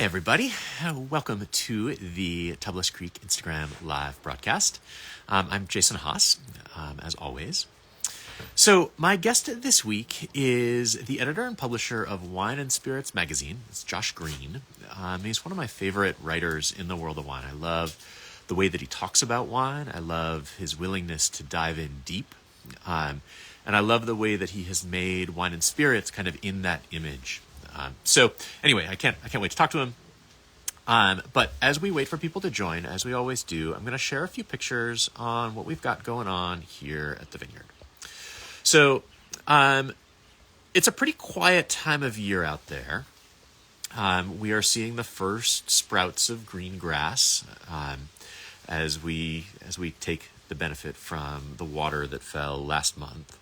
everybody. Welcome to the Tablas Creek Instagram live broadcast. I'm Jason Haas, as always. So my guest this week is the editor and publisher of Wine and Spirits magazine. It's Josh Greene. He's one of my favorite writers in the world of wine. I love the way that he talks about wine. I love his willingness to dive in deep. And I love the way that he has made wine and spirits kind of in that image. So anyway, I can't wait to talk to him. But as we wait for people to join, as we always do, I'm going to share a few pictures on what we've got going on here at the vineyard. So it's a pretty quiet time of year out there. We are seeing the first sprouts of green grass as we take the benefit from the water that fell last month,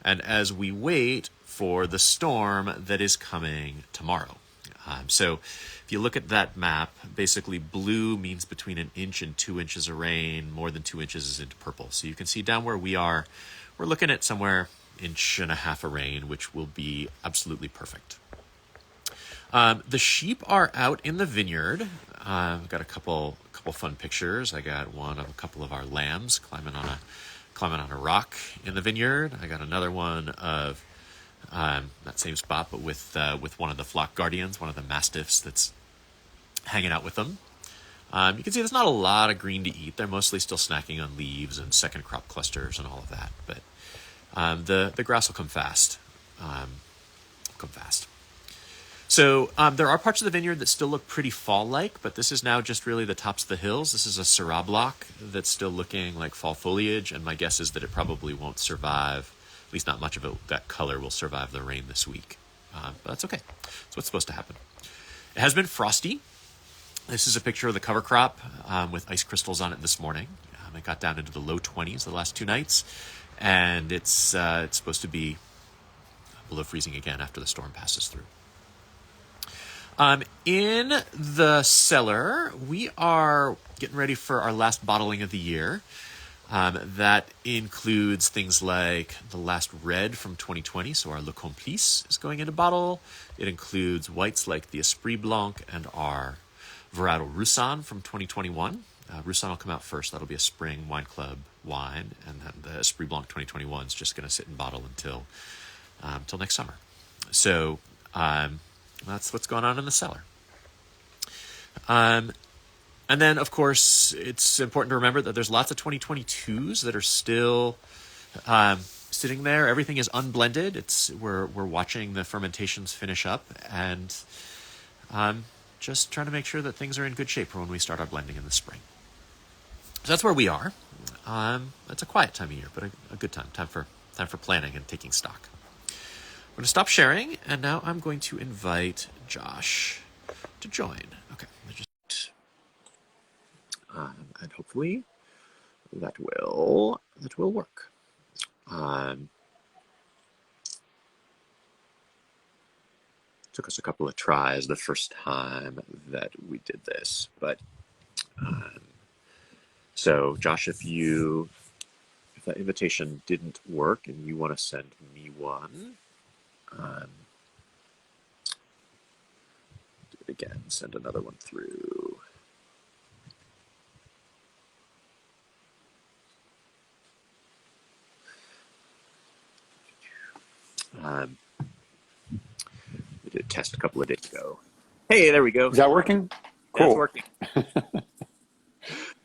and as we wait for the storm that is coming tomorrow. So if you look at that map, basically blue means between 1 inch and 2 inches of rain. More than 2 inches is into purple. So you can see down where we are, we're looking at somewhere 1.5 inches of rain, which will be absolutely perfect. The sheep are out in the vineyard. I've got a couple fun pictures. I got one of a couple of our lambs climbing on a rock in the vineyard. I got another one of that same spot, but with one of the flock guardians, one of the mastiffs that's hanging out with them. You can see there's not a lot of green to eat. They're mostly still snacking on leaves and second crop clusters and all of that. But the grass will come fast. So there are parts of the vineyard that still look pretty fall-like, but this is now just really the tops of the hills. This is a Syrah block that's still looking like fall foliage, and my guess is that it probably won't survive. At least not much of it, that color will survive the rain this week. But that's okay. That's what's supposed to happen. It has been frosty. This is a picture of the cover crop with ice crystals on it this morning. It got down into the low 20s the last 2 nights, and it's supposed to be below freezing again after the storm passes through. In the cellar, we are getting ready for our last bottling of the year. That includes things like the last red from 2020, so our Le Complice is going into bottle. It includes whites like the Esprit Blanc and our Varietal Roussanne from 2021. Roussanne will come out first. That'll be a spring wine club wine, and then the Esprit Blanc 2021 is just going to sit in bottle until next summer. So that's what's going on in the cellar. And then, of course, it's important to remember that there's lots of 2022s that are still sitting there. Everything is unblended. We're watching the fermentations finish up, and just trying to make sure that things are in good shape for when we start our blending in the spring. So that's where we are. It's a quiet time of year, but a good time for planning and taking stock. I'm going to stop sharing, and now I'm going to invite Josh to join. Okay, and hopefully that will work. Took us a couple of tries the first time that we did this, but so Josh, if that invitation didn't work and you want to send me one, do it again. Send another one through. We did a test a couple of days ago. Hey, there we go. Is that working? Cool. That's working.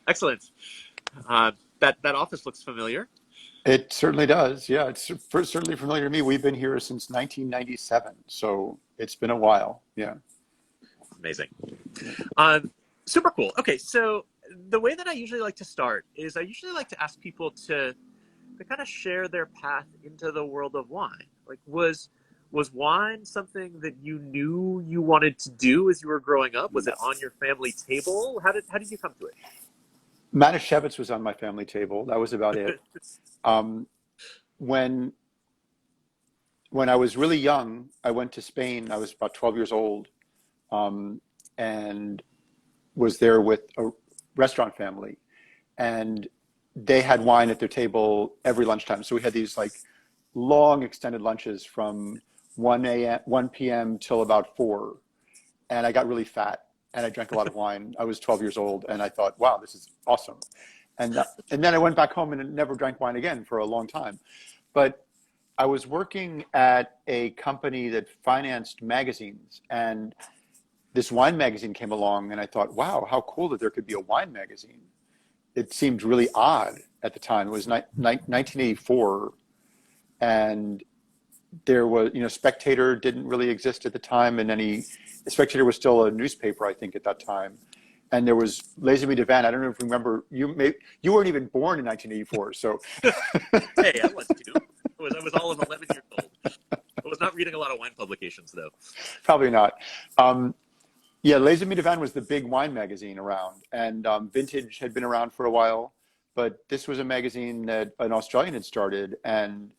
Excellent. That office looks familiar. It certainly does. Yeah, it's certainly familiar to me. We've been here since 1997, so it's been a while. Yeah. Amazing. Super cool. Okay, so the way that I usually like to start is I usually like to ask people to kind of share their path into the world of wine. Like, was wine something that you knew you wanted to do as you were growing up? Was it on your family table? How did you come to it? Manischewitz was on my family table. That was about it. When I was really young, I went to Spain. I was about 12 years old, and was there with a restaurant family, and they had wine at their table every lunchtime. So we had these like long extended lunches from 1 p.m. till about 4, and I got really fat and I drank a lot of wine. I was 12 years old, and I thought, wow, this is awesome. And then I went back home and never drank wine again for a long time. But I was working at a company that financed magazines, and this wine magazine came along, and I thought, wow, how cool that there could be a wine magazine. It seemed really odd at the time. It was 1984, and there was, Spectator didn't really exist at the time, and Spectator was still a newspaper, I think, at that time. And there was Les Amis de Van. I don't know if you remember. You weren't even born in 1984, so. Hey, I was too. I was all of 11 years old. I was not reading a lot of wine publications, though. Probably not. Yeah, Les Amis de Van was the big wine magazine around, and Vintage had been around for a while, but this was a magazine that an Australian had started, and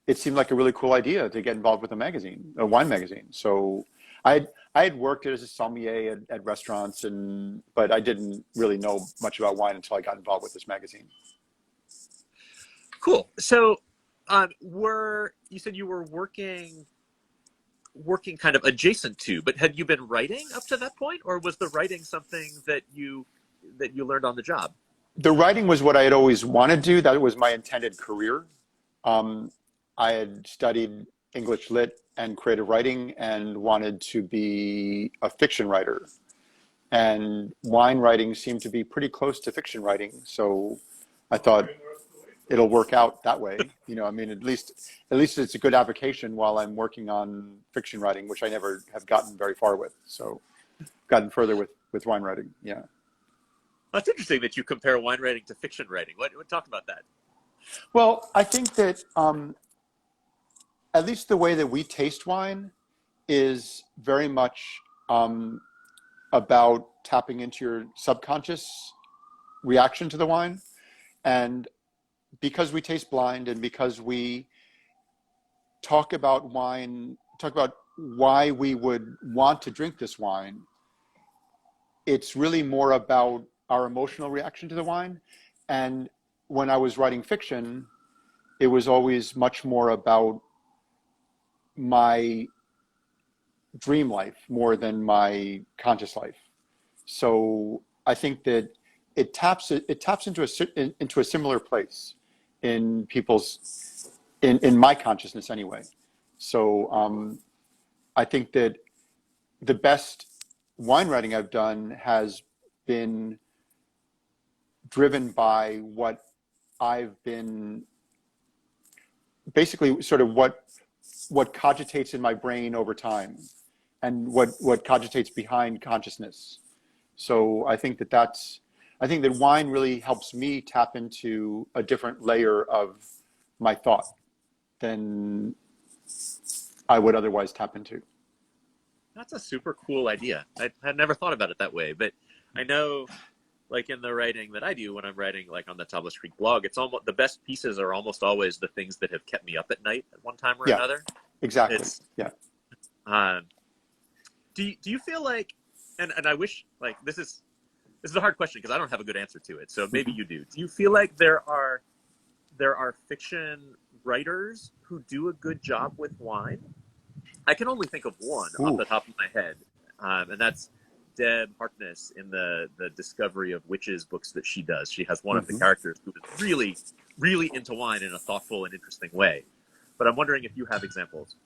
it seemed like a really cool idea to get involved with a wine magazine. So I had worked as a sommelier at restaurants, but I didn't really know much about wine until I got involved with this magazine. Cool. So, you said you were working kind of adjacent to, but had you been writing up to that point, or was the writing something that you learned on the job? The writing was what I had always wanted to do. That was my intended career. I had studied English Lit and creative writing and wanted to be a fiction writer. And wine writing seemed to be pretty close to fiction writing. So I thought it'll work out that way. I mean, at least it's a good application while I'm working on fiction writing, which I never have gotten very far with. So gotten further with wine writing. Yeah. That's interesting that you compare wine writing to fiction writing. What talk about that? Well, I think that at least the way that we taste wine is very much about tapping into your subconscious reaction to the wine. And because we taste blind, and because we talk about why we would want to drink this wine, it's really more about our emotional reaction to the wine. And when I was writing fiction, it was always much more about my dream life more than my conscious life. So I think that it taps into a similar place in my consciousness anyway. So I think that the best wine writing I've done has been driven by what I've been basically sort of what cogitates in my brain over time, and what cogitates behind consciousness. So I think that wine really helps me tap into a different layer of my thought than I would otherwise tap into. That's a super cool idea. I had never thought about it that way, but I know, like in the writing that I do when I'm writing, like on the Tablas Creek blog, it's almost the best pieces are almost always the things that have kept me up at night at one time or another. Exactly. Yeah. Do you feel like, and I wish, like, this is a hard question because I don't have a good answer to it. So maybe you do. Do you feel like there are fiction writers who do a good job with wine? I can only think of one off the top of my head, and that's Deb Harkness in the Discovery of Witches books that she does. She has one of the characters who is really, really into wine in a thoughtful and interesting way. But I'm wondering if you have examples.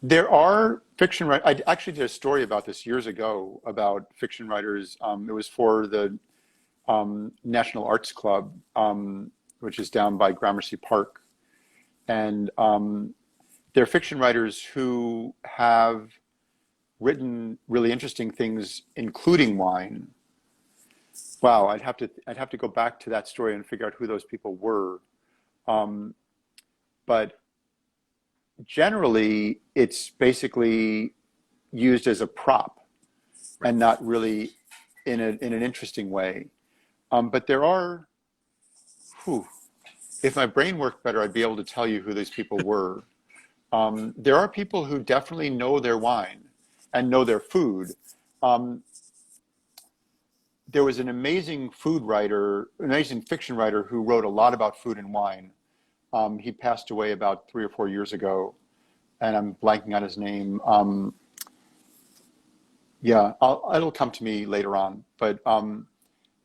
There are fiction writers. I actually did a story about this years ago about fiction writers. It was for the National Arts Club, which is down by Gramercy Park. And they're fiction writers who have written really interesting things, including wine. Wow, I'd have to go back to that story and figure out who those people were. But generally, it's basically used as a prop and not really in an interesting way. But there are, if my brain worked better, I'd be able to tell you who these people were. There are people who definitely know their wine and know their food. There was an amazing fiction writer who wrote a lot about food and wine. He passed away about 3 or 4 years ago, and I'm blanking on his name. Yeah, it'll come to me later on, but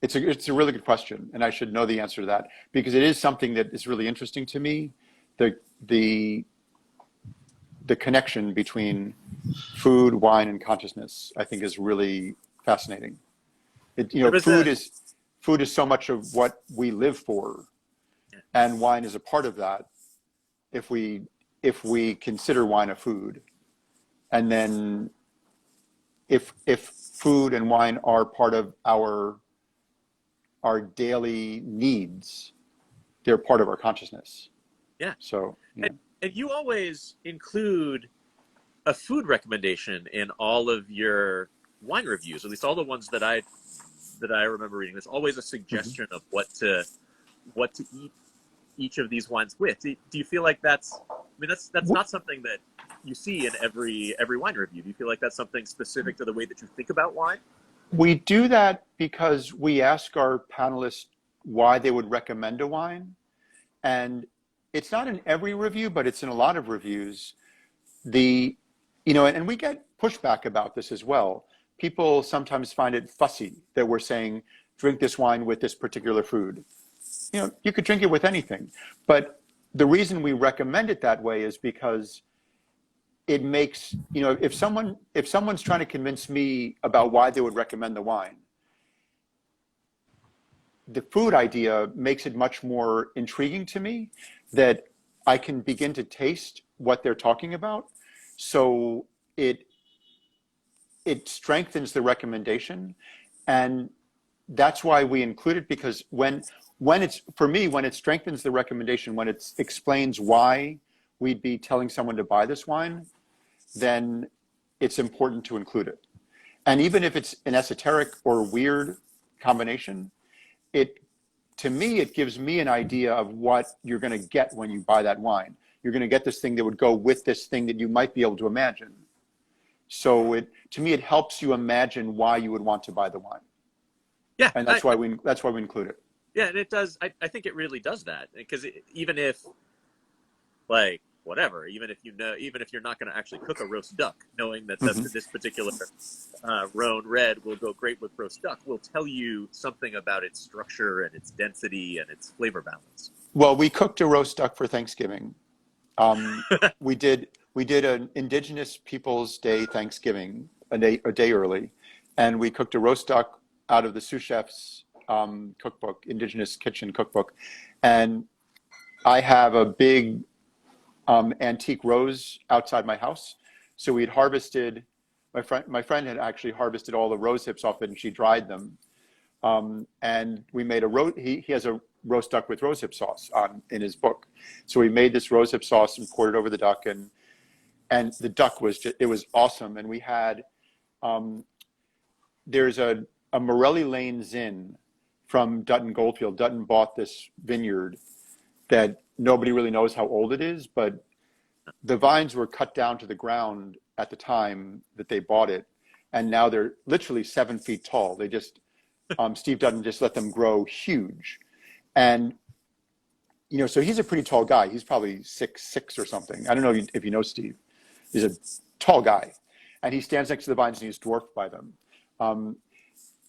it's a really good question, and I should know the answer to that because it is something that is really interesting to me. The the the connection between food, wine, and consciousness, I think, is really fascinating. There was a Food is so much of what we live for, yeah, and wine is a part of that. If we consider wine a food, and then if food and wine are part of our daily needs, they're part of our consciousness. yeah. So yeah. And you always include a food recommendation in all of your wine reviews, at least all the ones that I remember reading. There's always a Mhm. suggestion of what to eat each of these wines with. Do you feel like that's? I mean, that's not something that you see in every wine review. Do you feel like that's something specific to the way that you think about wine? We do that because we ask our panelists why they would recommend a wine. And it's not in every review, but it's in a lot of reviews. The, and we get pushback about this as well. People sometimes find it fussy that we're saying, drink this wine with this particular food. You could drink it with anything. But the reason we recommend it that way is because it makes, if someone's trying to convince me about why they would recommend the wine, the food idea makes it much more intriguing to me that I can begin to taste what they're talking about. So it it strengthens the recommendation, and that's why we include it because when it's for me when it strengthens the recommendation, when it explains why we'd be telling someone to buy this wine, then it's important to include it. And even if it's an esoteric or weird combination, it to me, it gives me an idea of what you're going to get when you buy that wine. You're going to get this thing that would go with this thing that you might be able to imagine. So to me, it helps you imagine why you would want to buy the wine, Yeah, and that's why we include it. yeah, and it does. I think it really does that because even if like whatever, even if you're not going to actually cook a roast duck, knowing that Mm-hmm. this particular Rhone Red will go great with roast duck will tell you something about its structure and its density and its flavor balance. Well, we cooked a roast duck for Thanksgiving. Um, we did an Indigenous Peoples Day Thanksgiving a day early, and we cooked a roast duck out of the sous chef's cookbook, Indigenous Kitchen cookbook, and I have a big antique rose outside my house. So we had harvested. My friend had actually harvested all the rose hips off it, and she dried them. And we made a roast. He has a roast duck with rosehip sauce in his book. So we made this rosehip sauce and poured it over the duck, and the duck was it was awesome. And we had um, there's a Morelli Lane Zin from Dutton Goldfield. Dutton bought this vineyard that nobody really knows how old it is, but the vines were cut down to the ground at the time that they bought it, and now they're literally 7 feet tall. They just Steve Dutton just let them grow huge, and so he's a pretty tall guy. He's probably 6'6" or something. I don't know if you know Steve. He's a tall guy, and he stands next to the vines and he's dwarfed by them. Um,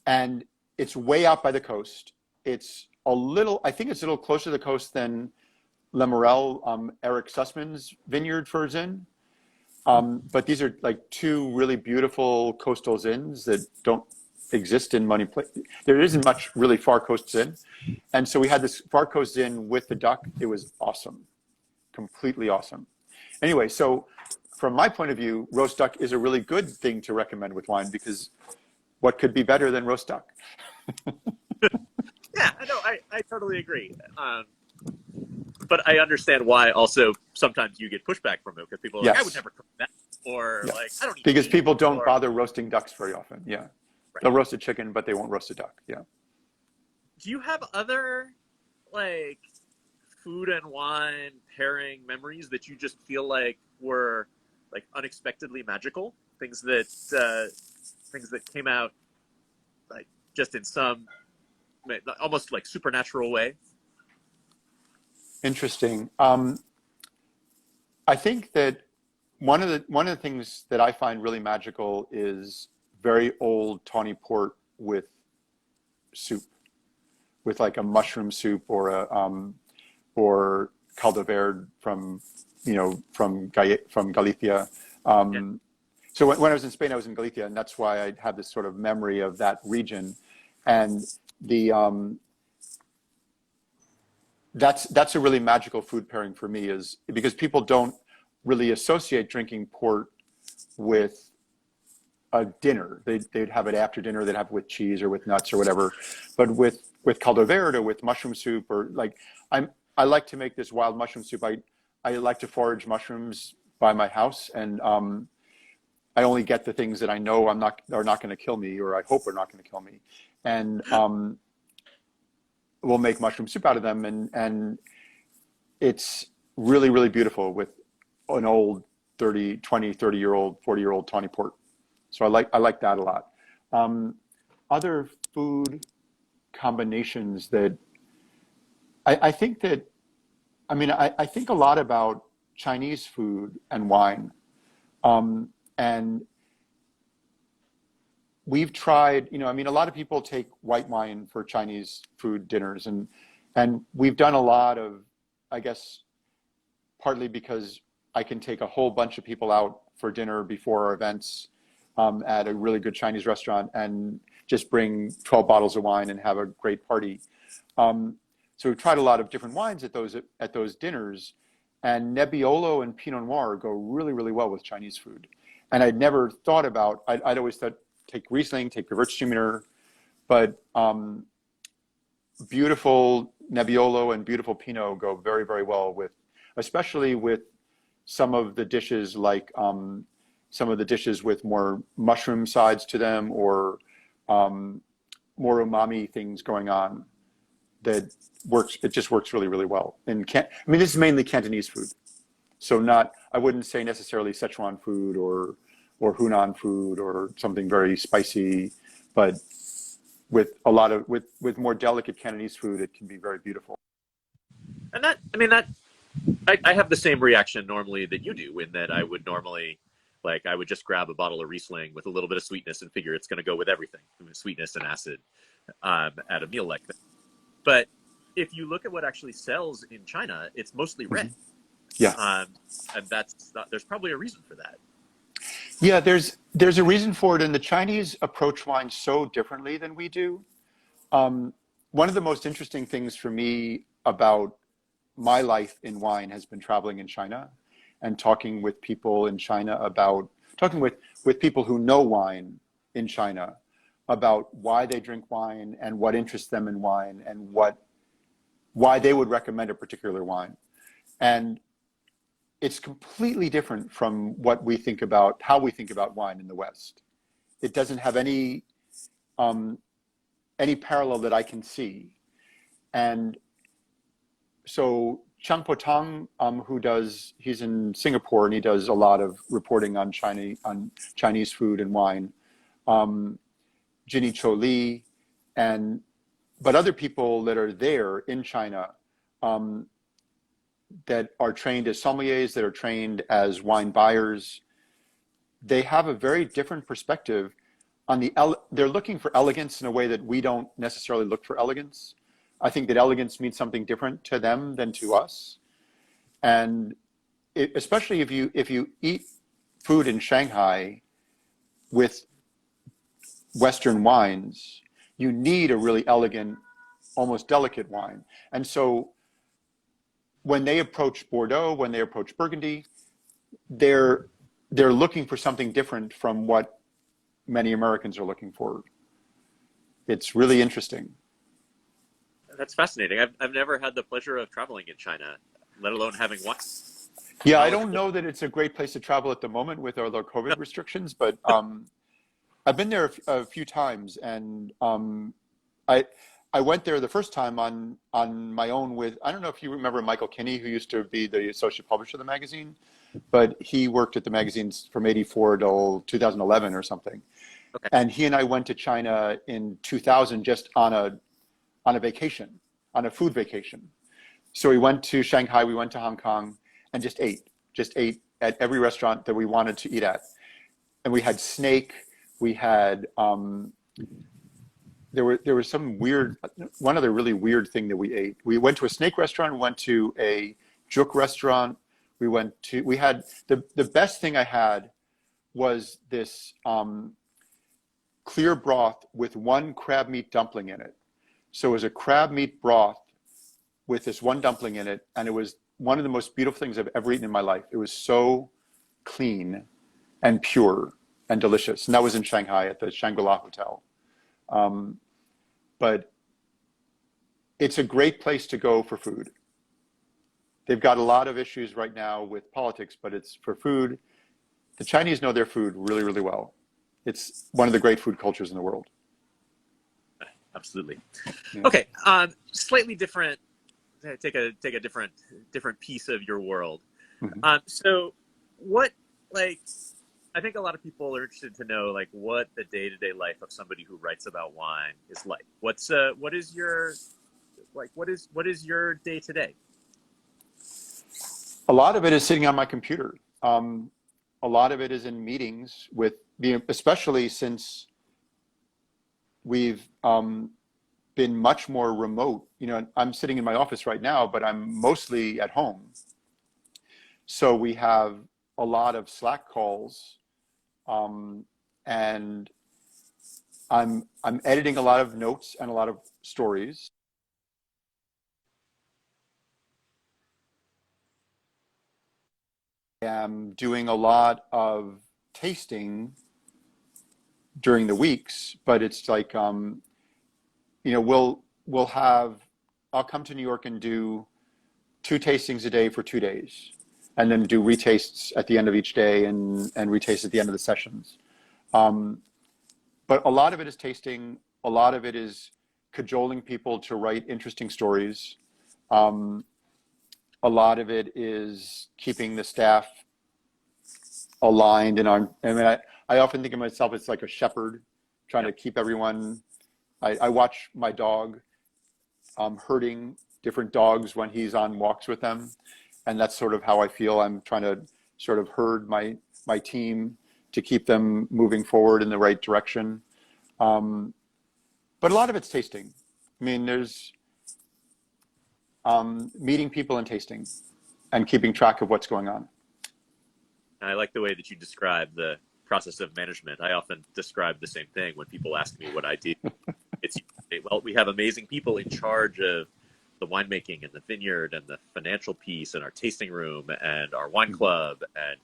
and it's way out by the coast. I think it's a little closer to the coast than Le Morel, Eric Sussman's vineyard for Zin. But these are like two really beautiful coastal Zins that don't exist in many places. There isn't much really far coast Zin. And so we had this far coast Zin with the duck. It was awesome, completely awesome. Anyway, so from my point of view, roast duck is a really good thing to recommend with wine because what could be better than roast duck? Yeah, I know. I totally agree. But I understand why also sometimes you get pushback from it because people are like, I would Yes. never cook that, or Yeah. like, I don't eat Because meat, people don't or bother roasting ducks very often. Yeah. right. They'll roast a chicken, but they won't roast a duck. Yeah. Do you have other like food and wine pairing memories that you just feel like were like unexpectedly magical? Things that came out like just in some almost like supernatural way. Interesting. I think that one of the things that I find really magical is very old tawny port with soup, with like a mushroom soup or or caldo verde from from Galicia. Yeah. So when I was in Spain, I was in Galicia, and that's why I have this sort of memory of that region. And the that's a really magical food pairing for me, is because people don't really associate drinking port with a dinner. They'd have it after dinner. They'd have it with cheese or with nuts or whatever. But with caldo verde or with mushroom soup, or like I like to make this wild mushroom soup. I like to forage mushrooms by my house, and I only get the things that I know are not going to kill me, or I hope are not going to kill me, and we'll make mushroom soup out of them, and it's really, really beautiful with an old 30-year-old, 40-year-old tawny port. So I like that a lot. Other food combinations that I think that, I mean, I think a lot about Chinese food and wine. And we've tried, I mean, a lot of people take white wine for Chinese food dinners, and we've done a lot of, I guess, partly because I can take a whole bunch of people out for dinner before our events at a really good Chinese restaurant and just bring 12 bottles of wine and have a great party. So we've tried a lot of different wines at those dinners, and Nebbiolo and Pinot Noir go really, really well with Chinese food. And I'd never thought about, I'd always thought, take Riesling, take Gewürztraminer, but beautiful Nebbiolo and beautiful Pinot go very, very well with, especially with some of the dishes, like some of the dishes with more mushroom sides to them, or more umami things going on. That works. It just works really, really well. And I mean, this is mainly Cantonese food, so I wouldn't say necessarily Sichuan food or Hunan food or something very spicy, but with a lot of with more delicate Cantonese food, it can be very beautiful. And I have the same reaction normally that you do, in that I would normally, like, I would just grab a bottle of Riesling with a little bit of sweetness and figure it's going to go with everything, sweetness and acid, at a meal like that. But if you look at what actually sells in China, it's mostly red. Mm-hmm. Yeah. And there's probably a reason for that. Yeah, there's a reason for it, and the Chinese approach wine so differently than we do. One of the most interesting things for me about my life in wine has been traveling in China and talking with people in China talking with people who know wine in China about why they drink wine and what interests them in wine and why they would recommend a particular wine. And it's completely different from how we think about wine in the West. It doesn't have any parallel that I can see. And so Chang Potang, he's in Singapore, and he does a lot of reporting on Chinese food and wine. Ginny Cho Lee, but other people that are there in China, that are trained as sommeliers, that are trained as wine buyers, they have a very different perspective on they're looking for elegance in a way that we don't necessarily look for elegance. I think that elegance means something different to them than to us. And especially if you eat food in Shanghai with Western wines, you need a really elegant, almost delicate wine. And so when they approach Bordeaux, when they approach Burgundy, they're looking for something different from what many Americans are looking for. It's really interesting. That's fascinating. I've never had the pleasure of traveling in China, let alone having wine. Yeah, I don't know that it's a great place to travel at the moment with all the COVID restrictions, but I've been there a few times, and I went there the first time on my own with, I don't know if you remember Michael Kinney, who used to be the associate publisher of the magazine, but he worked at the magazines from '84 till 2011 or something. Okay. And he and I went to China in 2000 just on a vacation, on a food vacation. So we went to Shanghai, we went to Hong Kong, and just ate at every restaurant that we wanted to eat at. And we had snake, We had there was some weird, one other really weird thing that we ate. We went to a snake restaurant, we went to a juk restaurant, we had the best thing I had was this clear broth with one crab meat dumpling in it. So it was a crab meat broth with this one dumpling in it, and it was one of the most beautiful things I've ever eaten in my life. It was so clean and pure and delicious. And that was in Shanghai at the Shangri-La Hotel. But it's a great place to go for food. They've got a lot of issues right now with politics, but it's for food. The Chinese know their food really, really well. It's one of the great food cultures in the world. Absolutely. Yeah. Okay. Slightly different. Take a different piece of your world. Mm-hmm. So what, like, I think a lot of people are interested to know, like, what the day-to-day life of somebody who writes about wine is like. What is your day-to-day? A lot of it is sitting on my computer. A lot of it is in meetings with especially since we've been much more remote. I'm sitting in my office right now, but I'm mostly at home. So we have a lot of Slack calls, and I'm editing a lot of notes and a lot of stories. I am doing a lot of tasting during the weeks, but it's like we'll have, I'll come to New York and do 2 tastings a day for 2 days, and then do retastes at the end of each day and retaste at the end of the sessions. But a lot of it is tasting. A lot of it is cajoling people to write interesting stories. A lot of it is keeping the staff aligned and on. I mean, I often think of myself as like a shepherd, trying to keep everyone. I watch my dog herding different dogs when he's on walks with them, and that's sort of how I feel. I'm trying to sort of herd my team to keep them moving forward in the right direction. But a lot of it's tasting. I mean, there's meeting people and tasting and keeping track of what's going on. I like the way that you describe the process of management. I often describe the same thing when people ask me what I do. It's, well, we have amazing people in charge of the winemaking and the vineyard and the financial piece and our tasting room and our wine club and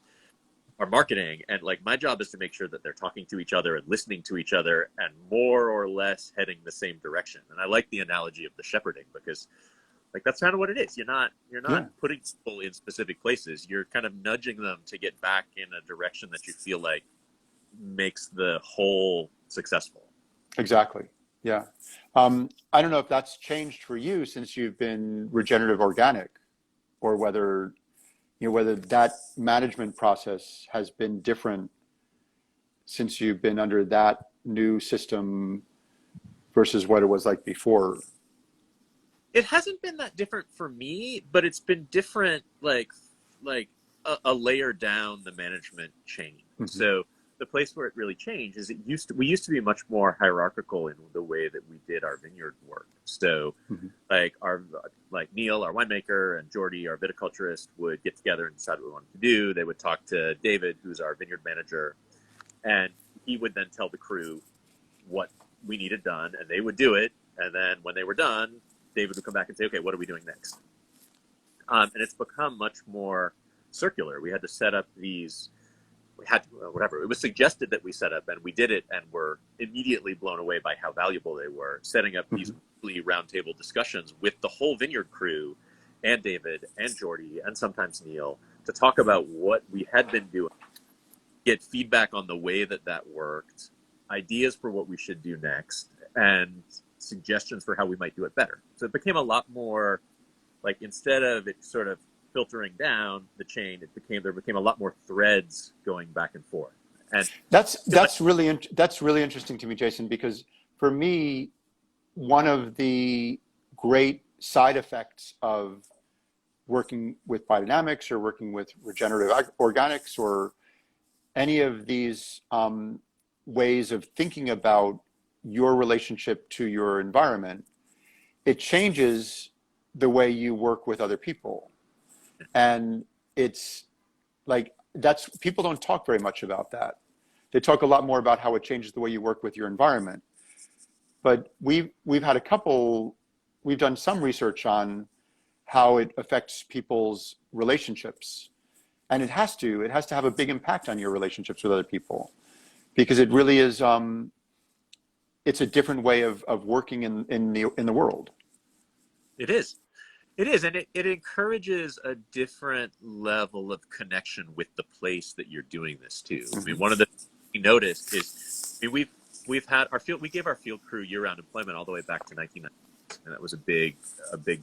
our marketing. And like, my job is to make sure that they're talking to each other and listening to each other and more or less heading the same direction. And I like the analogy of the shepherding, because like, that's kind of what it is. You're not putting people in specific places. You're kind of nudging them to get back in a direction that you feel like makes the whole successful. Exactly. Yeah. I don't know if that's changed for you since you've been regenerative organic, or whether that management process has been different since you've been under that new system versus what it was like before. It hasn't been that different for me, but it's been different, like a layer down the management chain. Mm-hmm. So the place where it really changed is we used to be much more hierarchical in the way that we did our vineyard work. So mm-hmm. like Neil, our winemaker, and Jordy, our viticulturist, would get together and decide what we wanted to do. They would talk to David, who's our vineyard manager, and he would then tell the crew what we needed done, and they would do it. And then when they were done, David would come back and say, okay, what are we doing next? And it's become much more circular. We had to set up whatever. It was suggested that we set up, and we did it, and were immediately blown away by how valuable they were, setting up these weekly roundtable discussions with the whole vineyard crew and David and Jordy and sometimes Neil to talk about what we had been doing, get feedback on the way that worked, ideas for what we should do next, and suggestions for how we might do it better. So it became a lot more like, instead of it sort of filtering down the chain, there became a lot more threads going back and forth. And that's really interesting to me, Jason, because for me, one of the great side effects of working with biodynamics or working with regenerative organics or any of these ways of thinking about your relationship to your environment, it changes the way you work with other people. And it's like, that's, people don't talk very much about that. They talk a lot more about how it changes the way you work with your environment. But we've had we've done some research on how it affects people's relationships. And it has to have a big impact on your relationships with other people, because it really is, it's a different way of working in the world. It is. It is, and it encourages a different level of connection with the place that you're doing this too. I mean, one of the things we noticed is, I mean, we've had we gave our field crew year-round employment all the way back to 1990, and that was a big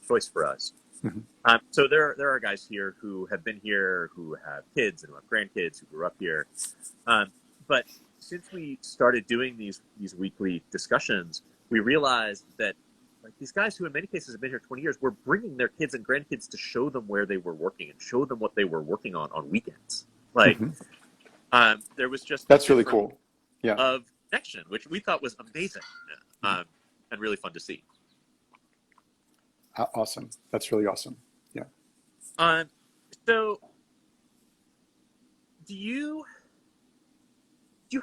choice for us. Mm-hmm. So there are guys here who have been here, who have kids and who have grandkids who grew up here. But since we started doing these weekly discussions, we realized that, like, these guys who in many cases have been here 20 years were bringing their kids and grandkids to show them where they were working and show them what they were working on weekends. Like, there was just that's really cool. Yeah. Of connection, which we thought was amazing, and really fun to see. Awesome. That's really awesome. Yeah. So do you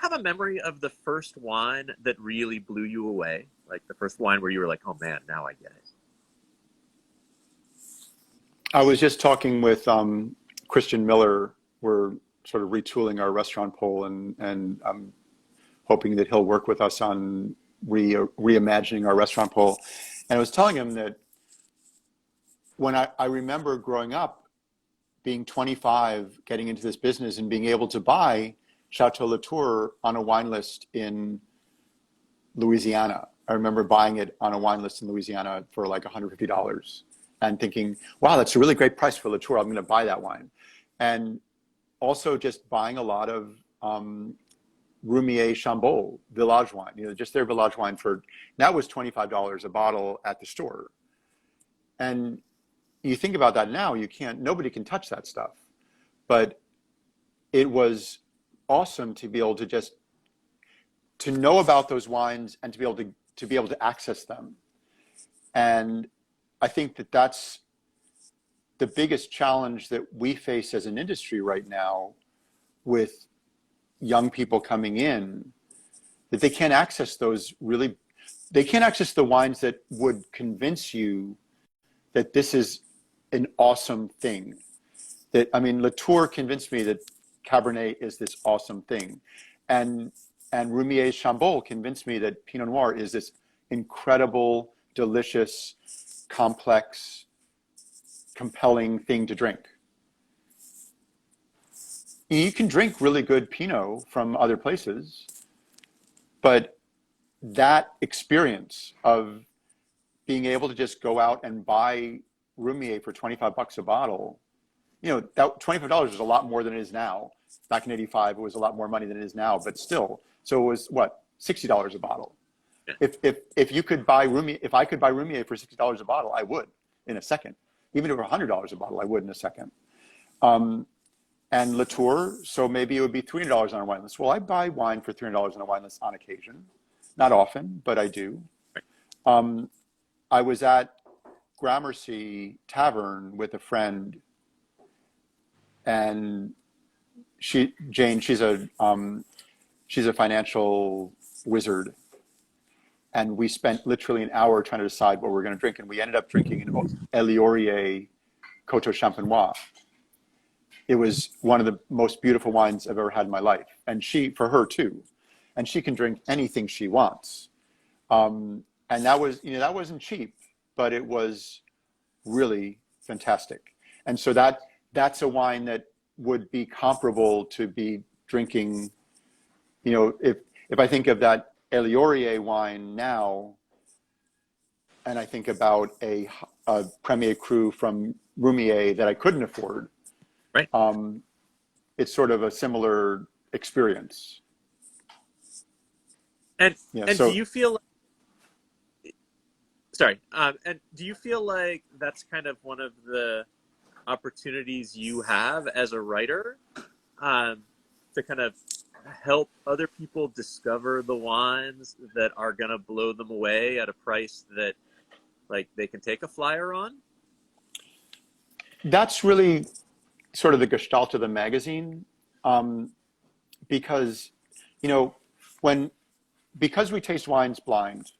have a memory of the first wine that really blew you away? Like the first wine where you were like, oh man, now I get it. I was just talking with Christian Miller. We're sort of retooling our restaurant pole, and I'm hoping that he'll work with us on reimagining our restaurant pole. And I was telling him that when I remember growing up, being 25, getting into this business and being able to buy Chateau Latour on a wine list in Louisiana. I remember buying it on a wine list in Louisiana for like $150 and thinking, wow, that's a really great price for Latour. I'm going to buy that wine. And also just buying a lot of Roumier Chambolle Village wine, just their Village wine that was $25 a bottle at the store. And you think about that now, nobody can touch that stuff. But it was awesome to be able to know about those wines and to be able to access them. And I think that that's the biggest challenge that we face as an industry right now, with young people coming in, that they can't access they can't access the wines that would convince you that this is an awesome thing. Latour convinced me that Cabernet is this awesome thing. And Roumier Chambolle convinced me that Pinot Noir is this incredible, delicious, complex, compelling thing to drink. You can drink really good Pinot from other places, but that experience of being able to just go out and buy Roumier for $25 a bottle, that $25 is a lot more than it is now. Back in '85, it was a lot more money than it is now, but still. So it was what, $60 a bottle. Yeah. If you could buy Roumier, if I could buy Roumier for $60 a bottle, I would in a second. Even if it were $100 a bottle, I would in a second. And Latour, so maybe it would be $300 on a wine list. Well, I buy wine for $300 on a wine list on occasion, not often, but I do. Right. I was at Gramercy Tavern with a friend, and Jane, she's a financial wizard, and we spent literally an hour trying to decide what we were going to drink, and we ended up drinking an Eliorier Coteau Champenois. It was one of the most beautiful wines I've ever had in my life, and for her too, and she can drink anything she wants. And that wasn't cheap, but it was really fantastic. And so that's a wine that would be comparable to be drinking, if I think of that Eliorier wine now, and I think about a Premier Cru from Roumier that I couldn't afford, right? It's sort of a similar experience. And do you feel? Sorry. And do you feel like that's kind of one of the opportunities you have as a writer, to kind of help other people discover the wines that are going to blow them away at a price that like they can take a flyer on? That's really sort of the gestalt of the magazine, um, because, you know, when because we taste wines blind,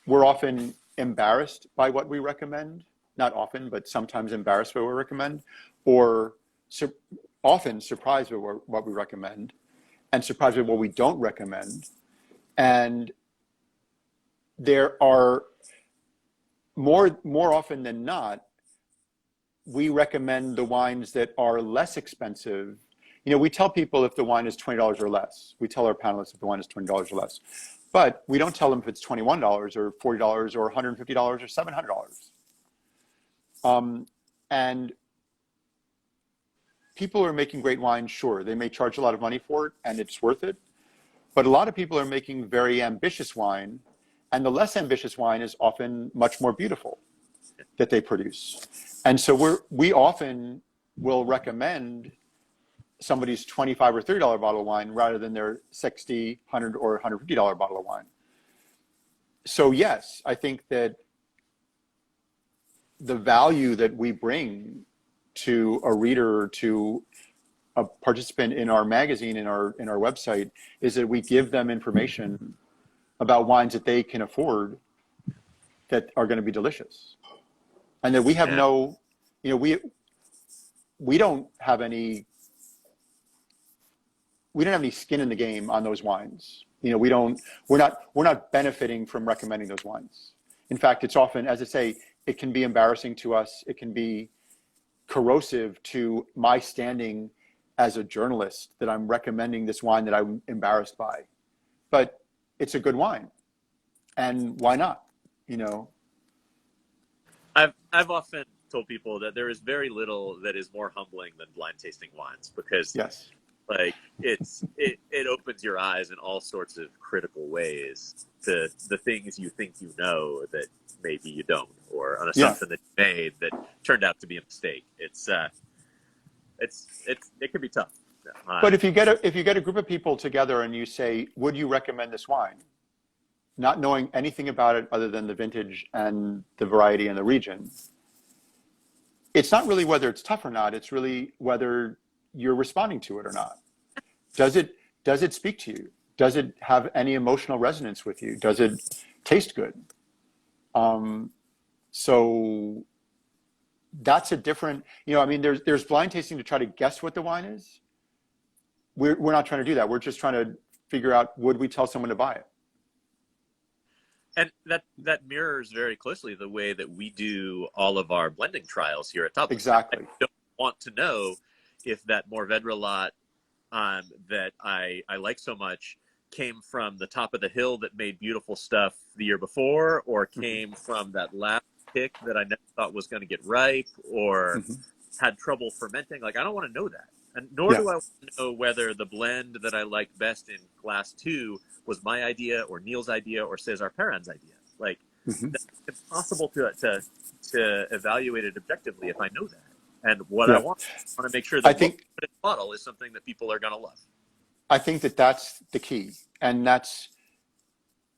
we're often embarrassed by what we recommend. Not often, but sometimes embarrassed by what we recommend, or sur- often surprised by what we recommend, and surprised by what we don't recommend. And there are more often than not, we recommend the wines that are less expensive. You know, we tell people if the wine is $20 or less. We tell our panelists if the wine is $20 or less. But we don't tell them if it's $21 or $40 or $150 or $700. And people are making great wine, sure. They may charge a lot of money for it, and it's worth it. But a lot of people are making very ambitious wine, and the less ambitious wine is often much more beautiful that they produce. And so we often will recommend somebody's $25 or $30 bottle of wine rather than their $60, $100, or $150 bottle of wine. So yes, I think that the value that we bring to a reader, to a participant in our magazine, in our website, is that we give them information about wines that they can afford that are going to be delicious, and that we have Yeah. no, you know, we don't have any skin in the game on those wines. You know, we're not benefiting from recommending those wines. In fact, it's often, as I say, it can be embarrassing to us. It can be corrosive to my standing as a journalist that I'm recommending this wine that I'm embarrassed by. But it's a good wine, and why not? You know. I've often told people that there is very little that is more humbling than blind tasting wines, because Yes. like it opens your eyes in all sorts of critical ways to the things you think you know that maybe you don't, or an Yeah. assumption that you made that turned out to be a mistake. It can be tough. But if you get a group of people together and you say, "Would you recommend this wine?" Not knowing anything about it other than the vintage and the variety and the region, it's not really whether it's tough or not. It's really whether you're responding to it or not. Does it speak to you? Does it have any emotional resonance with you? Does it taste good? So that's a different, you know, I mean, there's blind tasting to try to guess what the wine is. We're not trying to do that. We're just trying to figure out, would we tell someone to buy it? And that mirrors very closely the way that we do all of our blending trials here at Tablas. Exactly. I don't want to know if that Mourvedre lot that I like so much came from the top of the hill that made beautiful stuff the year before, or came from that last pick that I never thought was going to get ripe, or Mm-hmm. had trouble fermenting. Like, I don't want to know that. And nor Yeah. do I want to know whether the blend that I liked best in glass two was my idea, or Neil's idea, or Cesar Perrin's idea. Like, Mm-hmm. that's impossible to evaluate it objectively if I know that. And what Yeah. I want to make sure I that what think we put in the bottle is something that people are going to love. I think that that's the key, and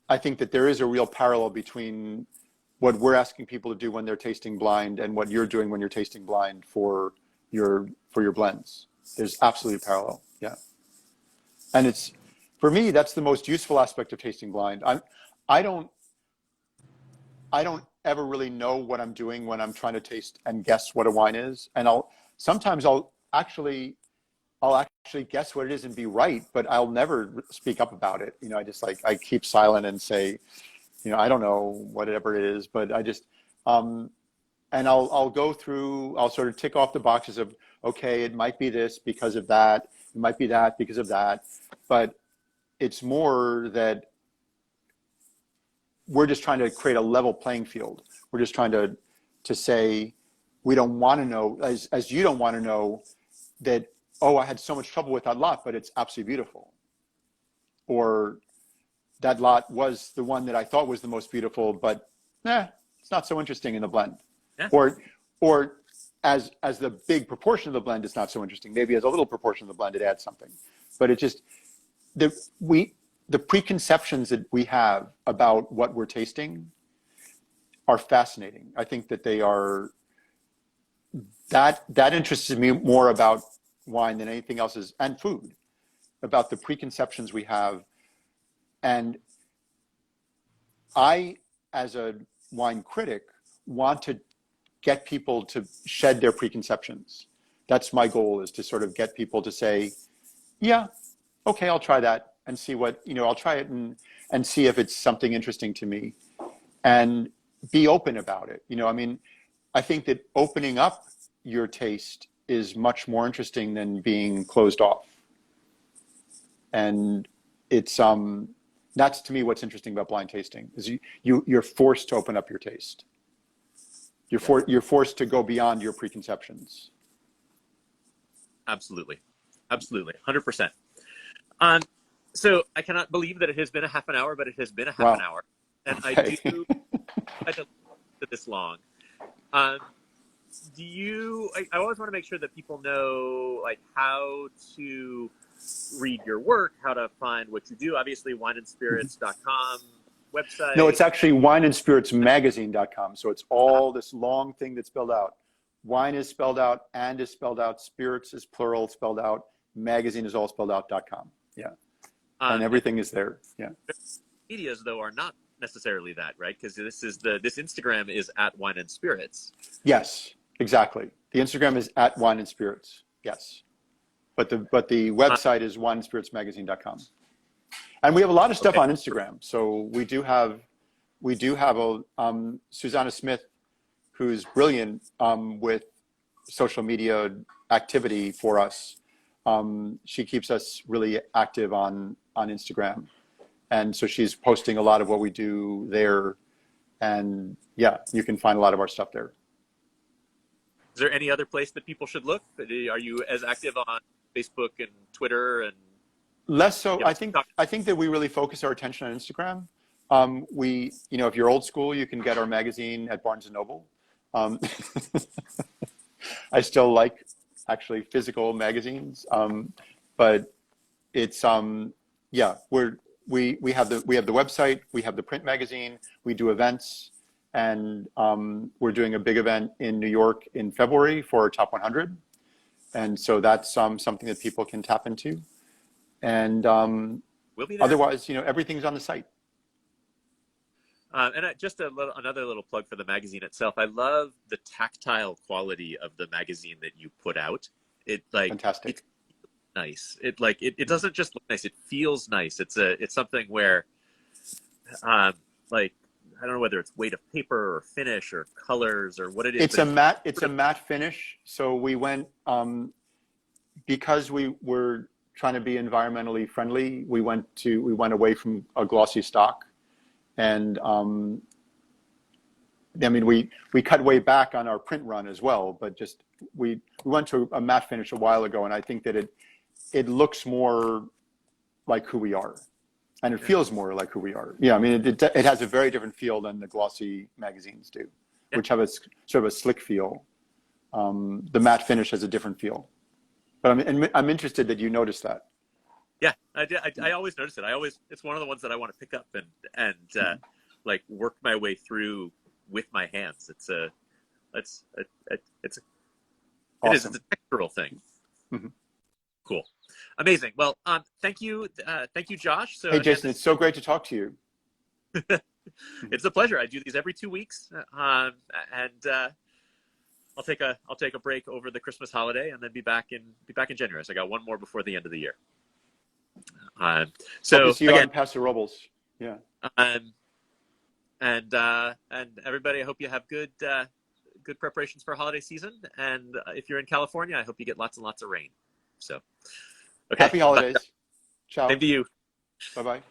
I think that there is a real parallel between what we're asking people to do when they're tasting blind and what you're doing when you're tasting blind for your blends. There's absolutely a parallel. Yeah. And it's, for me, that's the most useful aspect of tasting blind. I don't I don't ever really know what I'm doing when I'm trying to taste and guess what a wine is. And sometimes I'll actually guess what it is and be right, but I'll never speak up about it. You know, I keep silent and say, you know, I don't know whatever it is, but I just and I'll go through, I'll sort of tick off the boxes of, okay, it might be this because of that, it might be that because of that, but it's more that we're just trying to create a level playing field. We're just trying to say, we don't want to know, as you don't want to know that, oh, I had so much trouble with that lot, but it's absolutely beautiful. Or that lot was the one that I thought was the most beautiful, but it's not so interesting in the blend. Yeah. Or as the big proportion of the blend is not so interesting. Maybe as a little proportion of the blend, it adds something. But it just, the preconceptions that we have about what we're tasting are fascinating. I think that they are, that interests me more about wine than anything else is, and food, about the preconceptions we have. And I, as a wine critic, want to get people to shed their preconceptions. That's my goal, is to sort of get people to say, yeah, okay, I'll try that and see what, I'll try it and see if it's something interesting to me, and be open about it. I think that opening up your taste is much more interesting than being closed off. And it's, that's to me what's interesting about blind tasting, is you're forced to open up your taste. You're forced to go beyond your preconceptions. Absolutely. 100%. So I cannot believe that it has been a half an hour, but it has been a half an hour. And okay. I don't this long. I always want to make sure that people know, like, how to read your work, how to find what you do. Obviously, wineandspirits.com website. No, it's actually wineandspiritsmagazine.com. So it's all this long thing that's spelled out. Wine is spelled out, and is spelled out, spirits is plural, spelled out, magazine is all spelled out.com. Yeah. And everything is there. Yeah. Medias, though, are not necessarily that, right? Because this Instagram is at Wine and Spirits. Yes, exactly. The Instagram is at Wine and Spirits. Yes. But the website is wineandspiritsmagazine.com. And we have a lot of stuff on Instagram. So we do have a Susanna Smith, who's brilliant with social media activity for us. She keeps us really active on Instagram. And so she's posting a lot of what we do there. And yeah, you can find a lot of our stuff there. Is there any other place that people should look? Are you as active on Facebook and Twitter and? Less so. I think that we really focus our attention on Instagram. If you're old school, you can get our magazine at Barnes and Noble. I still like actually physical magazines, but it's we have the website, we have the print magazine, we do events, and we're doing a big event in New York in February for our Top 100, and so that's something that people can tap into. And we'll be there. Otherwise, everything's on the site. And just another little plug for the magazine itself. I love the tactile quality of the magazine that you put out. Fantastic. It's nice. It doesn't just look nice. It feels nice. It's something where, I don't know whether it's weight of paper or finish or colors or what it is. It's a matte finish. So we went, because we were trying to be environmentally friendly, we went away from a glossy stock. And we cut way back on our print run as well, but just we went to a matte finish a while ago, and I think that it looks more like who we are, and it feels more like who we are. Yeah, it has a very different feel than the glossy magazines do, which have a sort of a slick feel. The matte finish has a different feel, but I'm interested that you noticed that. Yeah, I always notice it. It's one of the ones that I want to pick up and work my way through with my hands. It's a textural thing. Mm-hmm. Cool, amazing. Well, thank you, Josh. So hey, Jason, it's so great to talk to you. It's a pleasure. I do these every 2 weeks, and I'll take a break over the Christmas holiday and then be back in January. So I got one more before the end of the year. So see you again, Pastor Robles. Yeah. And everybody, I hope you have good preparations for holiday season. And if you're in California, I hope you get lots and lots of rain. So, okay. Happy holidays. Ciao. Same to you. Bye-bye.